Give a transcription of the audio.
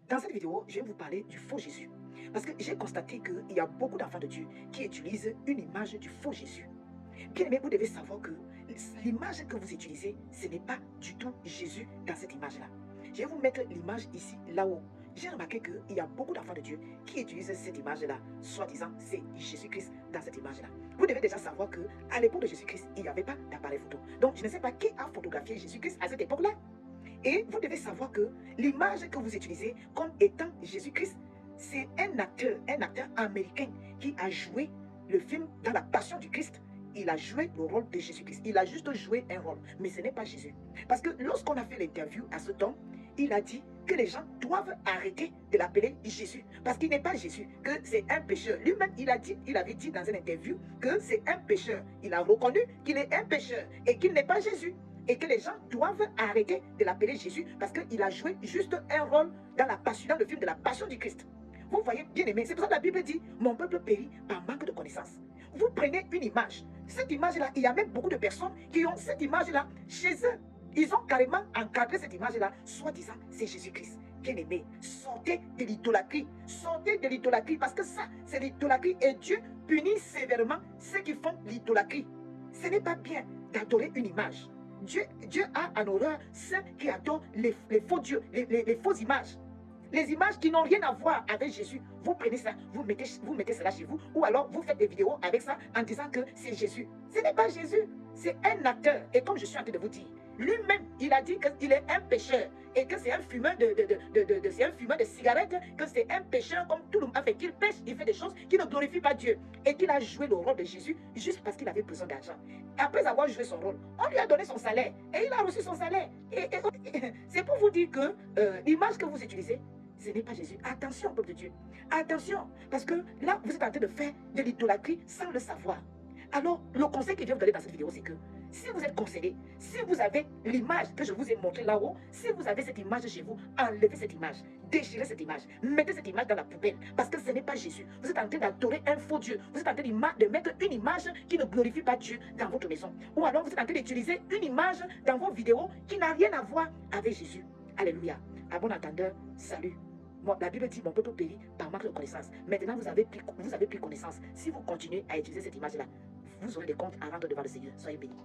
Dans cette vidéo, je vais vous parler du faux Jésus. Parce que j'ai constaté qu'il y a beaucoup d'enfants de Dieu qui utilisent une image du faux Jésus. Bien aimé, vous devez savoir que l'image que vous utilisez, ce n'est pas du tout Jésus dans cette image-là. Je vais vous mettre l'image ici, là-haut. J'ai remarqué qu'il y a beaucoup d'enfants de Dieu qui utilisent cette image-là, soi-disant c'est Jésus-Christ dans cette image-là. Vous devez déjà savoir qu'à l'époque de Jésus-Christ, il n'y avait pas d'appareil photo. Donc, je ne sais pas qui a photographié Jésus-Christ à cette époque-là. Et vous devez savoir que l'image que vous utilisez comme étant Jésus-Christ, c'est un acteur américain qui a joué le film dans la Passion du Christ. Il a joué le rôle de Jésus-Christ. Il a juste joué un rôle, mais ce n'est pas Jésus. Parce que lorsqu'on a fait l'interview à ce temps, il a dit que les gens doivent arrêter de l'appeler Jésus. Parce qu'il n'est pas Jésus, que c'est un pécheur. Lui-même, il avait dit dans une interview que c'est un pécheur. Il a reconnu qu'il est un pécheur et qu'il n'est pas Jésus. Et que les gens doivent arrêter de l'appeler Jésus parce qu'il a joué juste un rôle dans le film de la Passion du Christ. Vous voyez, bien aimé, c'est pour ça que la Bible dit « Mon peuple périt par manque de connaissance ». Vous prenez une image. Cette image-là, il y a même beaucoup de personnes qui ont cette image-là chez eux. Ils ont carrément encadré cette image-là, soi-disant c'est Jésus-Christ. Bien aimé, sortez de l'idolâtrie. Sortez de l'idolâtrie parce que ça, c'est l'idolâtrie et Dieu punit sévèrement ceux qui font l'idolâtrie. Ce n'est pas bien d'adorer une image. Dieu a en horreur ceux qui adorent les faux dieux, les fausses images. Les images qui n'ont rien à voir avec Jésus. Vous prenez ça, vous mettez cela chez vous. Ou alors vous faites des vidéos avec ça en disant que c'est Jésus. Ce n'est pas Jésus, c'est un acteur. Et comme je suis en train de vous dire, lui-même, il a dit qu'il est un pécheur. Et que c'est un fumeur de cigarettes. Que c'est un pécheur comme tout le monde. Enfin, qu'il pêche, il fait des choses qui ne glorifient pas Dieu. Et qu'il a joué le rôle de Jésus juste parce qu'il avait besoin d'argent. Après avoir joué son rôle, on lui a donné son salaire. Et il a reçu son salaire. Et c'est pour vous dire que l'image que vous utilisez, ce n'est pas Jésus. Attention, peuple de Dieu. Attention. Parce que là, vous êtes en train de faire de l'idolâtrie sans le savoir. Alors, le conseil que je vais vous donner dans cette vidéo, c'est que si vous êtes conseillé, si vous avez l'image que je vous ai montrée là-haut, si vous avez cette image chez vous, enlevez cette image, déchirez cette image, mettez cette image dans la poubelle, parce que ce n'est pas Jésus. Vous êtes en train d'adorer un faux Dieu. Vous êtes en train de mettre une image qui ne glorifie pas Dieu dans votre maison. Ou alors vous êtes en train d'utiliser une image dans vos vidéos qui n'a rien à voir avec Jésus. Alléluia. À bon entendeur, salut. La Bible dit, mon peuple périt par manque de connaissance. Maintenant, vous avez pris connaissance. Si vous continuez à utiliser cette image-là, vous aurez des comptes à rendre devant le Seigneur. Soyez bénis.